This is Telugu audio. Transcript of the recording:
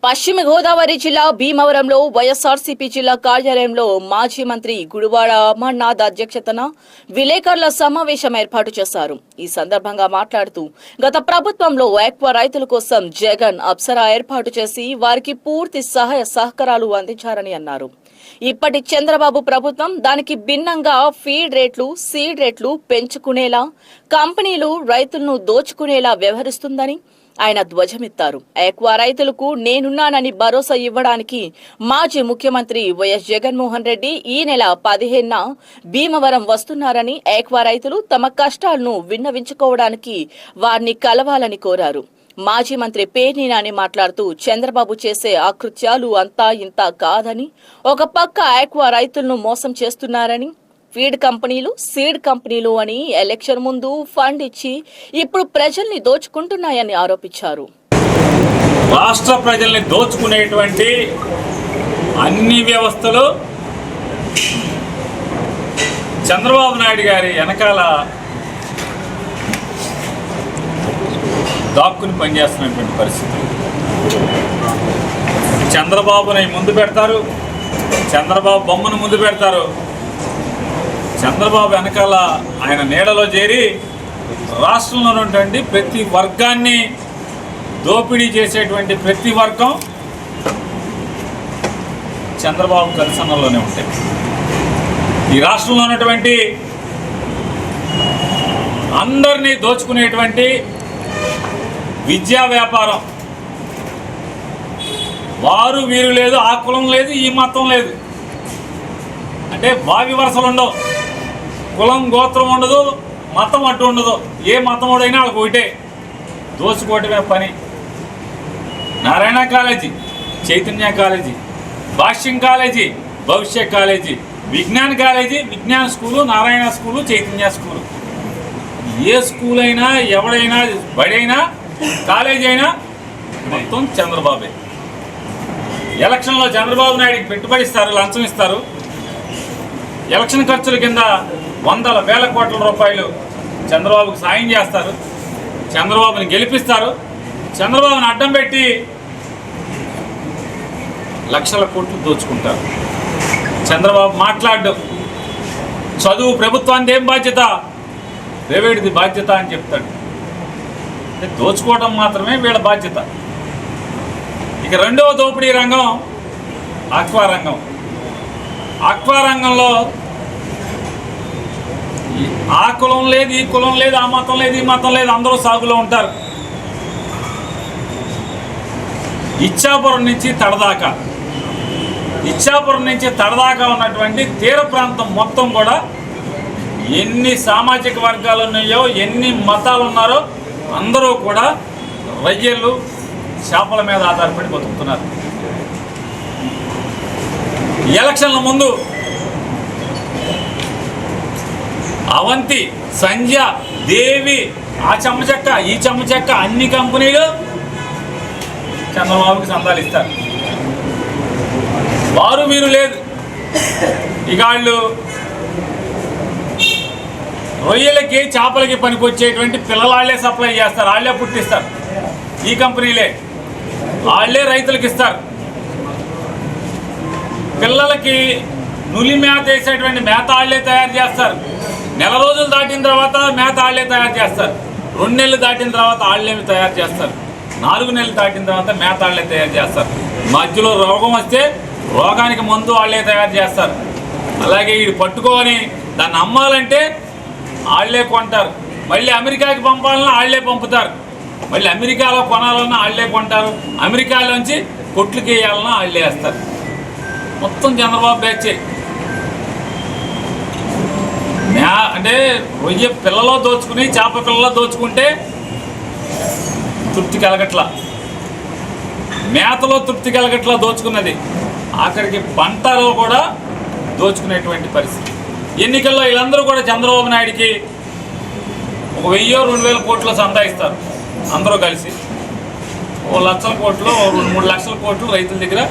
పశ్చిమ గోదావరి జిల్లా భీమవరంలో వైఎస్ఆర్సీపీ జిల్లా కార్యాలయంలో మాజీ మంత్రి గుడివాడ అమర్నాథ్ అధ్యక్షతన విలేకరుల సమావేశం ఏర్పాటు చేశారు. ఈ సందర్భంగా మాట్లాడుతూ గత ప్రభుత్వంలో ఆక్వా రైతుల కోసం జగన్ అప్సరా ఏర్పాటు చేసి వారికి పూర్తి సహాయ సహకారాలు అందించారని అన్నారు. ఇప్పటి చంద్రబాబు ప్రభుత్వం దానికి భిన్నంగా ఫీడ్ రేట్లు, సీడ్ రేట్లు పెంచుకునేలా, కంపెనీలు రైతులను దోచుకునేలా వ్యవహరిస్తుందని ఆయన ధ్వజమెత్తారు. ఆక్వా రైతులకు నేనున్నానని భరోసా ఇవ్వడానికి మాజీ ముఖ్యమంత్రి వైఎస్ జగన్మోహన్ రెడ్డి ఈ నెల 15న భీమవరం వస్తున్నారని, ఆక్వా రైతులు తమ కష్టాలను విన్నవించుకోవడానికి వారిని కలవాలని కోరారు. మాజీ మంత్రి పేర్ని నాని మాట్లాడుతూ చంద్రబాబు చేసే అకృత్యాలు అంతా ఇంత కాదని, ఒక పక్క ఆక్వా రైతులను మోసం చేస్తున్నారని, ఫీడ్ కంపెనీలు, సీడ్ కంపెనీలు అని ఎలక్షన్ ముందు ఫండ్ ఇచ్చి ఇప్పుడు ప్రజల్ని దోచుకుంటున్నాయని ఆరోపించారు. రాష్ట్ర ప్రజల్ని దోచుకునేటువంటి అన్ని వ్యవస్థలు చంద్రబాబు నాయుడు గారి వెనకాల దాక్కుని పనిచేస్తున్నటువంటి పరిస్థితి. చంద్రబాబుని ముందు పెడతారు, చంద్రబాబు బొమ్మను ముందు పెడతారు, చంద్రబాబు వెనకాల ఆయన నీడలో చేరి రాష్ట్రంలో ఉన్నటువంటి ప్రతి వర్గాన్ని దోపిడీ చేసేటువంటి ప్రతి వర్గం చంద్రబాబు కనుసన్నల్లోనే ఉంటాయి. ఈ రాష్ట్రంలో ఉన్నటువంటి అందరినీ దోచుకునేటువంటి విద్యా వ్యాపారం, వారు వీరు లేదు, ఆ కులం లేదు, ఈ మతం లేదు, అంటే భావి వరుసలు ఉండవు, కులం గోత్రం ఉండదు, మతం అడ్డు ఉండదు, ఏ మతముడైనా వాళ్ళకి ఒకటే దోచుకోవటమే పని. Narayana college, Chaitanya college, Bhashyam college, Bhavishya college, Vignana college, Vignana school, Narayana school, Chaitanya school, ఏ స్కూల్ అయినా, ఎవడైనా, బడైనా, కాలేజీ అయినా మొత్తం చంద్రబాబే. ఎలక్షన్లో చంద్రబాబు నాయుడికి పెట్టుబడి ఇస్తారు, లంచం ఇస్తారు, ఎలక్షన్ ఖర్చుల కింద వందల వేల కోట్ల రూపాయలు చంద్రబాబుకు సాయం చేస్తారు, చంద్రబాబుని గెలిపిస్తారు, చంద్రబాబుని అడ్డం పెట్టి లక్షల కోట్లు దోచుకుంటారు. చంద్రబాబు మాట్లాడడం చదువు ప్రభుత్వానికి ఏం బాధ్యత, ప్రైవేట్ది బాధ్యత అని చెప్తాడు. దోచుకోవడం మాత్రమే వీళ్ళ బాధ్యత. ఇక రెండవ దోపిడీ రంగం ఆక్వా రంగం. ఆక్వా రంగంలో ఆ కులం లేదు, ఈ కులం లేదు, ఆ మతం లేదు, ఈ మతం లేదు, అందరూ సాగులో ఉంటారు. ఇచ్చాపురం నుంచి తడదాకా, ఇచ్చాపురం నుంచి తడదాకా ఉన్నటువంటి తీర ప్రాంతం మొత్తం కూడా ఎన్ని సామాజిక వర్గాలు ఉన్నాయో, ఎన్ని మతాలు ఉన్నారో అందరూ కూడా రొయ్యలు, చేపల మీద ఆధారపడి బతుకుతున్నారు. ఎలక్షన్ల ముందు అవంతి, సంధ్య, దేవి, ఆ చెమ్మచెక్క, ఈ చెమ్మచెక్క, అన్ని కంపెనీలు చంద్రబాబుకి సందాలు ఇస్తారు. వారు వీరు లేదు. ఇక వాళ్ళు రొయ్యలకి, చేపలకి పనికొచ్చేటువంటి పిల్లలాళ్లే సప్లై చేస్తారు, వాళ్ళే పుట్టిస్తారు. ఈ కంపెనీలే వాళ్ళే రైతులకు ఇస్తారు. పిల్లలకి నులి మేత వేసేటువంటి మేత వాళ్ళే తయారు చేస్తారు. నెల రోజులు దాటిన తర్వాత మేత వాళ్ళే తయారు చేస్తారు. 2 నెలలు దాటిన తర్వాత వాళ్ళేమి తయారు చేస్తారు. 4 నెలలు దాటిన తర్వాత మేత వాళ్ళే తయారు చేస్తారు. మధ్యలో రోగం వస్తే రోగానికి మందు వాళ్ళే తయారు చేస్తారు. అలాగే వీడు పట్టుకొని దాన్ని అమ్మాలంటే వాళ్ళే కొంటారు. మళ్ళీ అమెరికాకి పంపాలన్నా వాళ్ళే పంపుతారు. మళ్ళీ అమెరికాలో కొనాలన్నా వాళ్ళే కొంటారు. అమెరికాలోంచి కొట్లుకి వేయాలన్నా వాళ్ళే వేస్తారు. మొత్తం చంద్రబాబు బ్యాచే. అంటే రొయ్య పిల్లలో దోచుకుని, చేప పిల్లలో దోచుకుంటే తృప్తి కలగట్లా, మేతలో తృప్తి కలగట్లా దోచుకున్నది. ఆఖరికి పంటలో కూడా దోచుకునేటువంటి పరిస్థితి. ఎన్నికల్లో వీళ్ళందరూ కూడా చంద్రబాబు నాయుడికి 1000-2000 కోట్లు సంపాదిస్తారు. అందరూ కలిసి 1 లక్షల కోట్లు, 2-3 లక్షల కోట్లు రైతుల దగ్గర